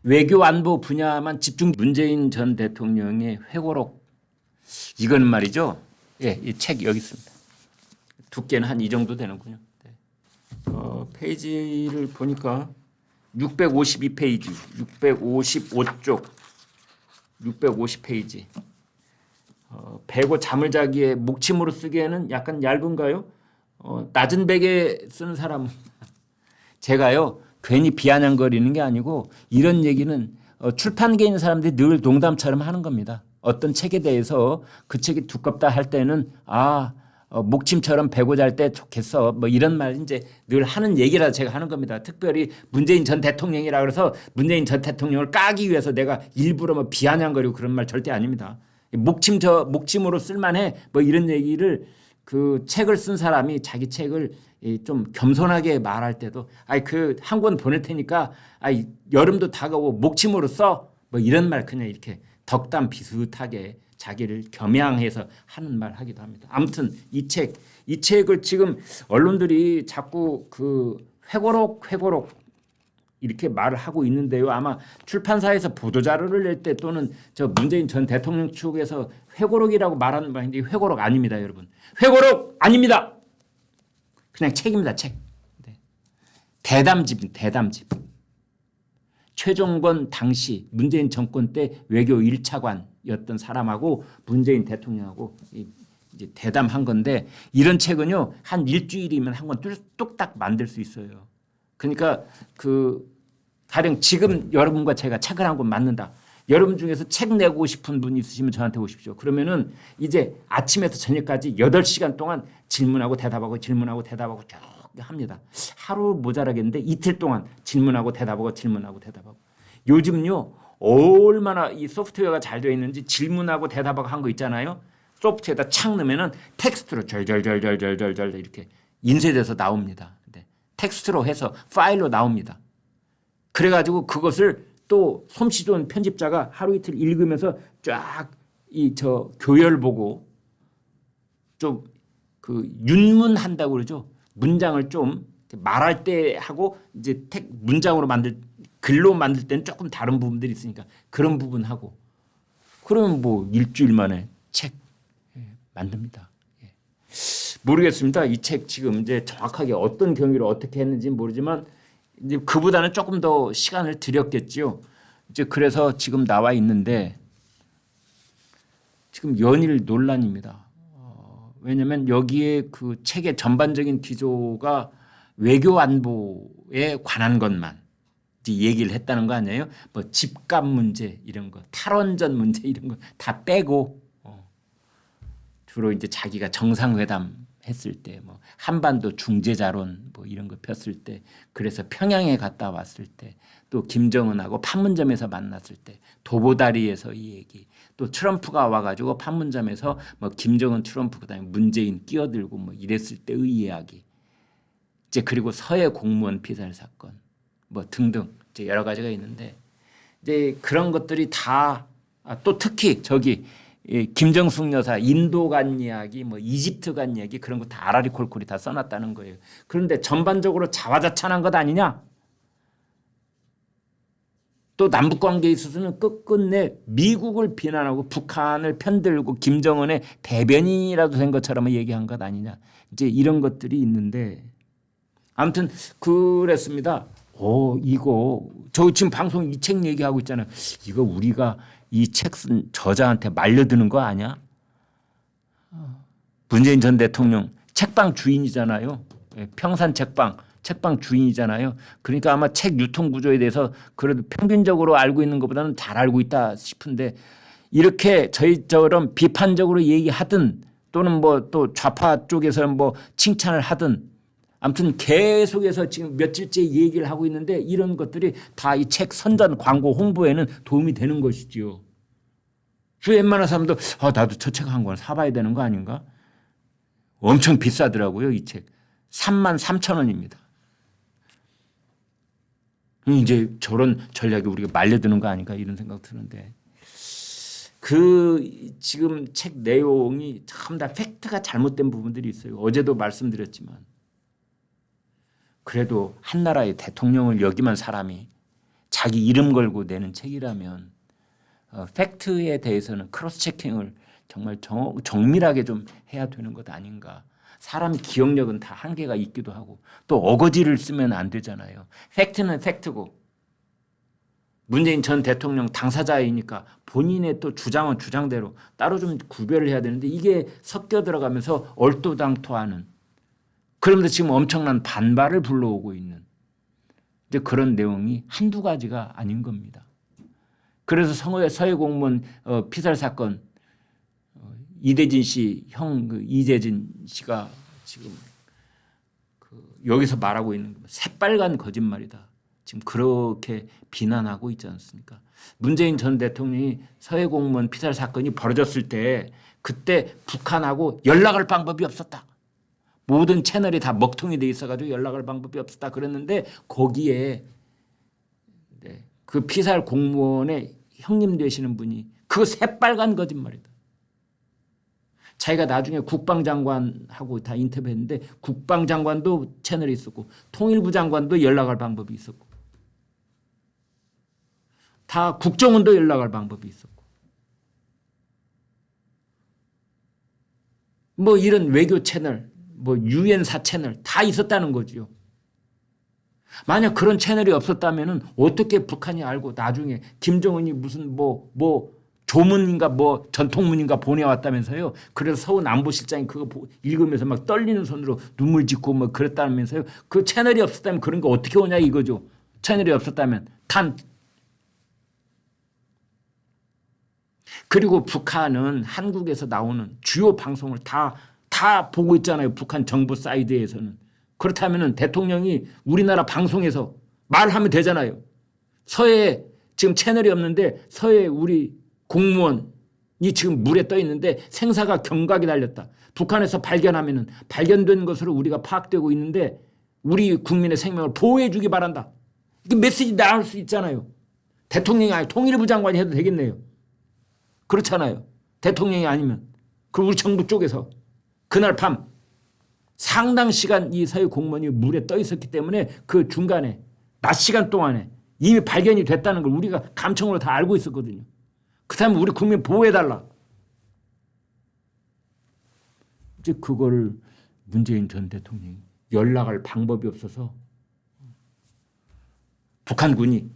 외교 안보 분야만 집중. 문재인 전 대통령의 회고록, 이건 말이죠. 예, 이 책 여기 있습니다. 두께는 한 이 정도 되는군요. 네. 페이지를 보니까 652페이지, 655쪽, 650페이지. 배고 잠을 자기에 목침으로 쓰기에는 약간 얇은가요? 낮은 베개 쓰는 사람 제가요 괜히 비아냥거리는 게 아니고 이런 얘기는 출판계에 있는 사람들이 늘 농담처럼 하는 겁니다. 어떤 책에 대해서 그 책이 두껍다 할 때는 목침처럼 베고 잘 때 좋겠어 뭐 이런 말 이제 늘 하는 얘기라 제가 하는 겁니다. 특별히 문재인 전 대통령이라 그래서 문재인 전 대통령을 까기 위해서 내가 일부러 뭐 비아냥거리고 그런 말 절대 아닙니다. 목침으로 쓸만해 뭐 이런 얘기를 그 책을 쓴 사람이 자기 책을 좀 겸손하게 말할 때도 그 한 권 보낼 테니까 여름도 다가오고 목침으로 써 뭐 이런 말 그냥 이렇게 덕담 비슷하게 자기를 겸양해서 하는 말 하기도 합니다. 아무튼 이 책을 지금 언론들이 자꾸 그 회고록 이렇게 말을 하고 있는데요. 아마 출판사에서 보도자료를 낼 때 또는 저 문재인 전 대통령 측에서 회고록이라고 말하는 바인데 회고록 아닙니다, 여러분. 회고록 아닙니다. 그냥 책입니다, 책. 네. 대담집입니다, 대담집. 최종건 당시 문재인 정권 때 외교 1차관이었던 사람하고 문재인 대통령하고 이제 대담한 건데 이런 책은요 한 일주일이면 한 권 뚝딱 만들 수 있어요. 그러니까 가령 지금 여러분과 제가 책을 한 권 만든다. 여러분 중에서 책 내고 싶은 분 있으시면 저한테 오십시오. 그러면은 이제 아침에서 저녁까지 8시간 동안 질문하고 대답하고 질문하고 대답하고 쭉 합니다. 하루 모자라겠는데 이틀 동안 질문하고 대답하고 질문하고 대답하고. 요즘요 얼마나 이 소프트웨어가 잘 되어 있는지 질문하고 대답하고 한 거 있잖아요. 소프트웨어에다 착 넣으면은 텍스트로 절절절절절절 이렇게 인쇄돼서 나옵니다. 텍스트로 해서 파일로 나옵니다. 그래가지고 그것을 또 솜씨 좋은 편집자가 하루 이틀 읽으면서 쫙 교열 보고 좀 윤문한다고 그러죠. 문장을 좀 말할 때 하고 이제 문장으로 글로 만들 때는 조금 다른 부분들이 있으니까 그런 부분 하고 그러면 뭐 일주일 만에 책 만듭니다. 모르겠습니다. 이 책 지금 이제 정확하게 어떤 경위로 어떻게 했는지 모르지만 이제 그보다는 조금 더 시간을 들였겠지요. 이제 그래서 지금 나와 있는데 지금 연일 논란입니다. 왜냐하면 여기에 그 책의 전반적인 기조가 외교 안보에 관한 것만 얘기를 했다는 거 아니에요? 뭐 집값 문제 이런 거, 탈원전 문제 이런 거 다 빼고 주로 이제 자기가 정상회담 했을 때 뭐 한반도 중재자론 뭐 이런 거 폈을 때 그래서 평양에 갔다 왔을 때 또 김정은하고 판문점에서 만났을 때 도보다리에서 이 얘기 또 트럼프가 와가지고 판문점에서 뭐 김정은 트럼프 그다음에 문재인 끼어들고 뭐 이랬을 때의 이야기 이제 그리고 서해 공무원 피살 사건 뭐 등등 이제 여러 가지가 있는데 이제 그런 것들이 다 또 특히 김정숙 여사 인도 간 이야기 뭐 이집트 간 이야기 그런 거 다 아라리 콜콜이 다 써놨다는 거예요. 그런데 전반적으로 자화자찬한 것 아니냐. 또 남북관계에 있어서는 끝끝내 미국을 비난하고 북한을 편들고 김정은의 대변인이라도 된 것처럼 얘기한 것 아니냐. 이제 이런 것들이 있는데 아무튼 그랬습니다. 이거 저 지금 방송 이 책 얘기하고 있잖아요. 이거 우리가 이 책 쓴 저자한테 말려드는 거 아니야? 문재인 전 대통령 책방 주인이잖아요. 평산 책방 주인이잖아요. 그러니까 아마 책 유통 구조에 대해서 그래도 평균적으로 알고 있는 것보다는 잘 알고 있다 싶은데 이렇게 저희처럼 비판적으로 얘기하든 또는 뭐 또 좌파 쪽에서 뭐 칭찬을 하든 아무튼 계속해서 지금 며칠째 얘기를 하고 있는데 이런 것들이 다 이 책 선전 광고 홍보에는 도움이 되는 것이지요. 웬만한 사람도 나도 저 책 한 권 사봐야 되는 거 아닌가? 엄청 비싸더라고요. 이 책. 33,000원입니다. 이제 저런 전략이 우리가 말려드는 거 아닌가 이런 생각 드는데 지금 책 내용이 참 다 팩트가 잘못된 부분들이 있어요. 어제도 말씀드렸지만 그래도 한 나라의 대통령을 역임한 사람이 자기 이름 걸고 내는 책이라면 팩트에 대해서는 크로스 체킹을 정말 정밀하게 좀 해야 되는 것 아닌가. 사람 기억력은 다 한계가 있기도 하고 또 어거지를 쓰면 안 되잖아요. 팩트는 팩트고 문재인 전 대통령 당사자이니까 본인의 또 주장은 주장대로 따로 좀 구별을 해야 되는데 이게 섞여 들어가면서 얼토당토하는 그러면서 지금 엄청난 반발을 불러오고 있는 이제 그런 내용이 한두 가지가 아닌 겁니다. 그래서 서해 공무원 피살 사건 이대진 씨 형 이재진 씨가 지금 여기서 말하고 있는 새빨간 거짓말이다. 지금 그렇게 비난하고 있지 않습니까? 문재인 전 대통령이 서해 공무원 피살 사건이 벌어졌을 때 그때 북한하고 연락할 방법이 없었다. 모든 채널이 다 먹통이 돼 있어가지고 연락할 방법이 없었다 그랬는데 거기에 그 피살 공무원의 형님 되시는 분이 그거 새빨간 거짓말이다. 자기가 나중에 국방장관하고 다 인터뷰했는데 국방장관도 채널이 있었고 통일부 장관도 연락할 방법이 있었고 다 국정원도 연락할 방법이 있었고 뭐 이런 외교 채널 뭐 유엔사 채널 다 있었다는 거죠. 만약 그런 채널이 없었다면 어떻게 북한이 알고 나중에 김정은이 무슨 뭐 조문인가 뭐 전통문인가 보내왔다면서요. 그래서 서훈 안보실장이 그거 읽으면서 막 떨리는 손으로 눈물 짓고 뭐 그랬다면서요. 그 채널이 없었다면 그런 거 어떻게 오냐 이거죠. 채널이 없었다면 그리고 북한은 한국에서 나오는 주요 방송을 다 보고 있잖아요. 북한 정부 사이드에서는. 그렇다면 대통령이 우리나라 방송에서 말하면 되잖아요. 서해에 지금 채널이 없는데 서해에 우리 공무원이 지금 물에 떠 있는데 생사가 경각이 달렸다. 북한에서 발견하면 발견된 것으로 우리가 파악되고 있는데 우리 국민의 생명을 보호해 주기 바란다. 이게 메시지 나올 수 있잖아요. 대통령이 아니 통일부 장관이 해도 되겠네요. 그렇잖아요. 대통령이 아니면. 그리고 우리 정부 쪽에서 그날 밤 상당 시간 이 서해 공무원이 물에 떠 있었기 때문에 그 중간에 낮 시간 동안에 이미 발견이 됐다는 걸 우리가 감청으로 다 알고 있었거든요. 그렇다면 우리 국민 보호해달라. 이제 그거를 문재인 전 대통령이 연락할 방법이 없어서 북한군이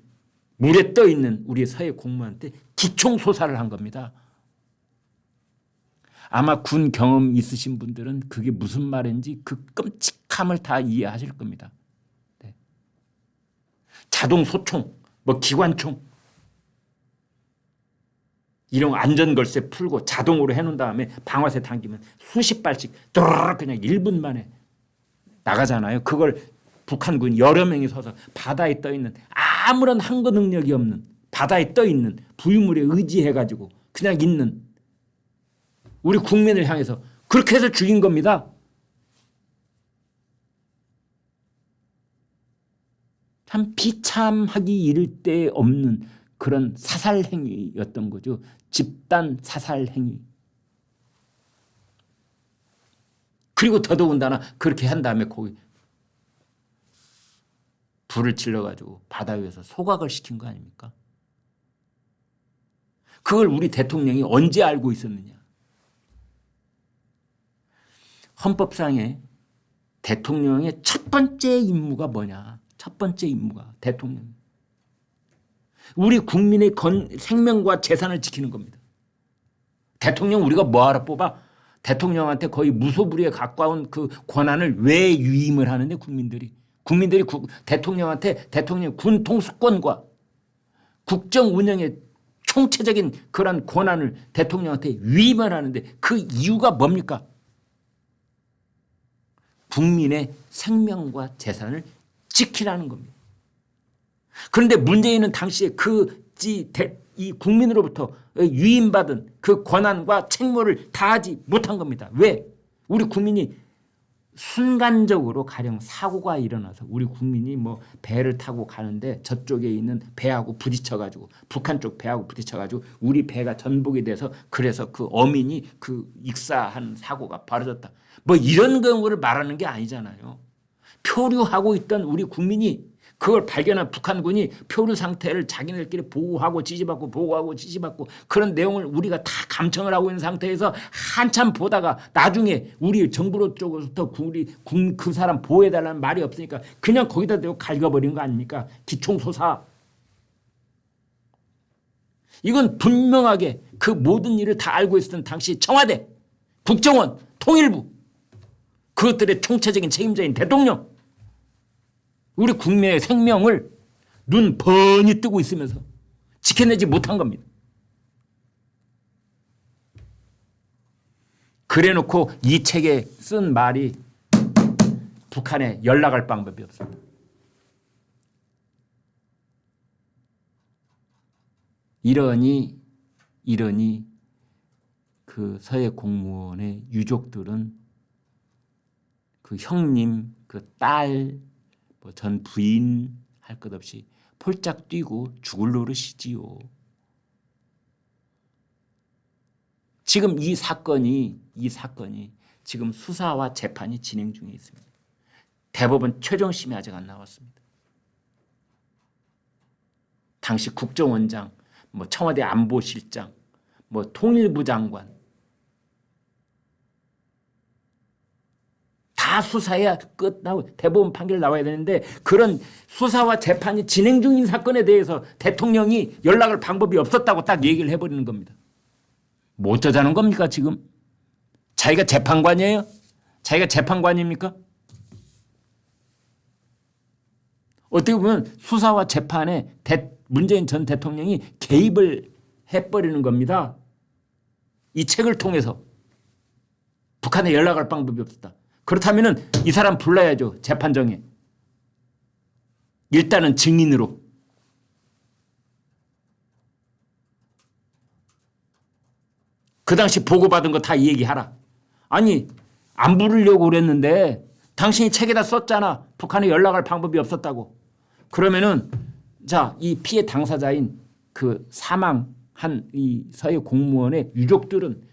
물에 떠 있는 우리 서해 공무원한테 기총소사를 한 겁니다. 아마 군 경험 있으신 분들은 그게 무슨 말인지 그 끔찍함을 다 이해하실 겁니다. 네. 자동 소총, 뭐 기관총 이런 안전걸쇠 풀고 자동으로 해놓은 다음에 방아쇠 당기면 수십 발씩 드르륵 그냥 1분 만에 나가잖아요. 그걸 북한군 여러 명이 서서 바다에 떠 있는 아무런 항거 능력이 없는 바다에 떠 있는 부유물에 의지해가지고 그냥 있는 우리 국민을 향해서 그렇게 해서 죽인 겁니다. 참 비참하기 이를 데 없는 그런 사살 행위였던 거죠. 집단 사살 행위. 그리고 더더군다나 그렇게 한 다음에 거기 불을 질러가지고 바다 위에서 소각을 시킨 거 아닙니까? 그걸 우리 대통령이 언제 알고 있었느냐. 헌법상에 대통령의 첫 번째 임무가 뭐냐. 첫 번째 임무가 대통령. 우리 국민의 생명과 재산을 지키는 겁니다. 대통령 우리가 뭐하러 뽑아? 대통령한테 거의 무소불위에 가까운 그 권한을 왜 위임을 하는데 국민들이 대통령한테 대통령 군 통수권과 국정 운영의 총체적인 그런 권한을 대통령한테 위임을 하는데 그 이유가 뭡니까? 국민의 생명과 재산을 지키라는 겁니다. 그런데 문재인은 당시에 이 국민으로부터 위임받은 그 권한과 책무를 다하지 못한 겁니다. 왜? 우리 국민이 순간적으로 가령 사고가 일어나서 우리 국민이 뭐 배를 타고 가는데 저쪽에 있는 배하고 부딪혀가지고 북한 쪽 배하고 부딪혀가지고 우리 배가 전복이 돼서 그래서 그 어민이 그 익사한 사고가 벌어졌다. 뭐 이런 경우를 말하는 게 아니잖아요. 표류하고 있던 우리 국민이 그걸 발견한 북한군이 표류 상태를 자기네들끼리 보고하고 지지받고 보고하고 지지받고 그런 내용을 우리가 다 감청을 하고 있는 상태에서 한참 보다가 나중에 우리 정부 쪽으로부터 그 사람 보호해달라는 말이 없으니까 그냥 거기다 대고 갈겨버린 거 아닙니까? 기총소사. 이건 분명하게 그 모든 일을 다 알고 있었던 당시 청와대, 국정원, 통일부 그것들의 총체적인 책임자인 대통령 우리 국민의 생명을 눈 번이 뜨고 있으면서 지켜내지 못한 겁니다. 그래놓고 이 책에 쓴 말이 북한에 연락할 방법이 없습니다. 이러니 그 서해 공무원의 유족들은 그 형님, 그 딸, 전 부인 할 것 없이 폴짝 뛰고 죽을 노릇이지요. 지금 이 사건이 지금 수사와 재판이 진행 중에 있습니다. 대법원 최종심이 아직 안 나왔습니다. 당시 국정원장, 청와대 안보실장, 통일부 장관 다 수사해야 끝나고 대법원 판결 나와야 되는데 그런 수사와 재판이 진행 중인 사건에 대해서 대통령이 연락할 방법이 없었다고 딱 얘기를 해버리는 겁니다. 뭐 어쩌자는 겁니까 지금? 자기가 재판관이에요? 자기가 재판관입니까? 어떻게 보면 수사와 재판에 문재인 전 대통령이 개입을 해버리는 겁니다. 이 책을 통해서 북한에 연락할 방법이 없었다. 그렇다면 이 사람 불러야죠. 재판정에. 일단은 증인으로. 그 당시 보고받은 거 다 얘기하라. 아니 안 부르려고 그랬는데 당신이 책에다 썼잖아. 북한에 연락할 방법이 없었다고. 그러면은 자, 이 피해 당사자인 그 사망한 이 서해 공무원의 유족들은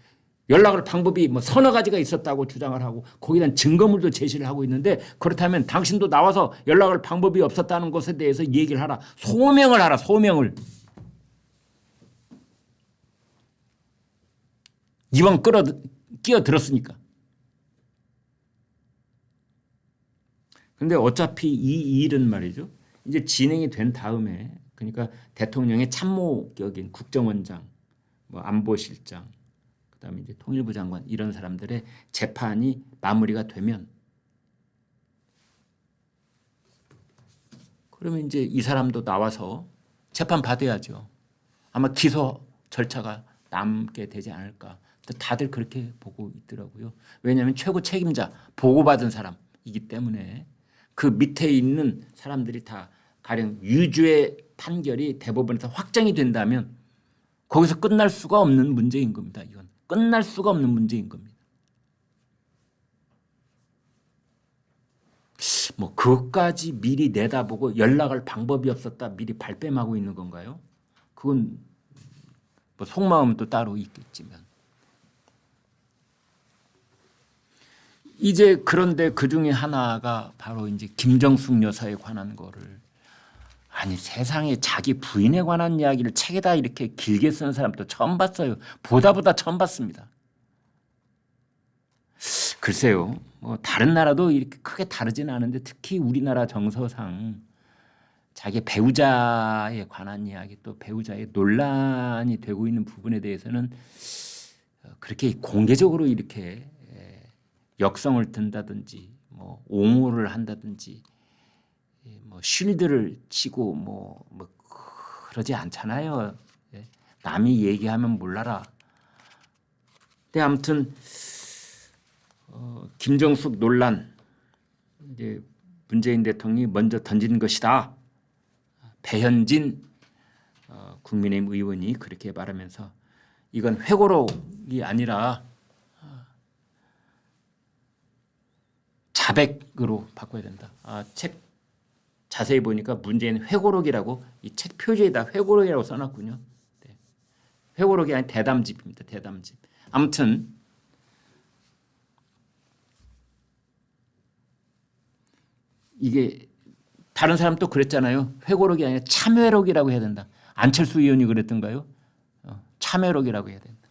연락할 방법이 서너 가지가 있었다고 주장을 하고 거기에 대한 증거물도 제시를 하고 있는데 그렇다면 당신도 나와서 연락할 방법이 없었다는 것에 대해서 얘기를 하라. 소명을 하라. 소명을. 이왕 끼어들었으니까. 근데 어차피 이 일은 말이죠. 이제 진행이 된 다음에 그러니까 대통령의 참모격인 국정원장, 안보실장, 그다음에 이제 통일부 장관 이런 사람들의 재판이 마무리가 되면 그러면 이제 이 사람도 나와서 재판 받아야죠. 아마 기소 절차가 남게 되지 않을까. 다들 그렇게 보고 있더라고요. 왜냐하면 최고 책임자, 보고받은 사람이기 때문에 그 밑에 있는 사람들이 다 가령 유죄 판결이 대법원에서 확정이 된다면 거기서 끝날 수가 없는 문제인 겁니다. 이건 끝날 수가 없는 문제인 겁니다. 그것까지 미리 내다보고 연락할 방법이 없었다 미리 발뺌하고 있는 건가요? 그건 속마음은 또 따로 있겠지만 이제 그런데 그 중에 하나가 바로 이제 김정숙 여사에 관한 거를 아니 세상에 자기 부인에 관한 이야기를 책에다 이렇게 길게 쓰는 사람도 처음 봤어요. 보다 처음 봤습니다. 글쎄요. 다른 나라도 이렇게 크게 다르지는 않은데 특히 우리나라 정서상 자기 배우자에 관한 이야기 또 배우자의 논란이 되고 있는 부분에 대해서는 그렇게 공개적으로 이렇게 역성을 든다든지 옹호를 한다든지 쉴드를 치고 그러지 않잖아요. 남이 얘기하면 몰라라. 근데 아무튼 김정숙 논란 이제 문재인 대통령이 먼저 던진 것이다. 배현진 국민의힘 의원이 그렇게 말하면서 이건 회고록이 아니라 자백으로 바꿔야 된다. 책 자세히 보니까 문재인 회고록이라고 이 책 표지에다 회고록이라고 써놨군요. 네. 회고록이 아닌 대담집입니다. 대담집. 아무튼 이게 다른 사람 또 그랬잖아요. 회고록이 아니라 참회록이라고 해야 된다. 안철수 의원이 그랬던가요? 참회록이라고 해야 된다.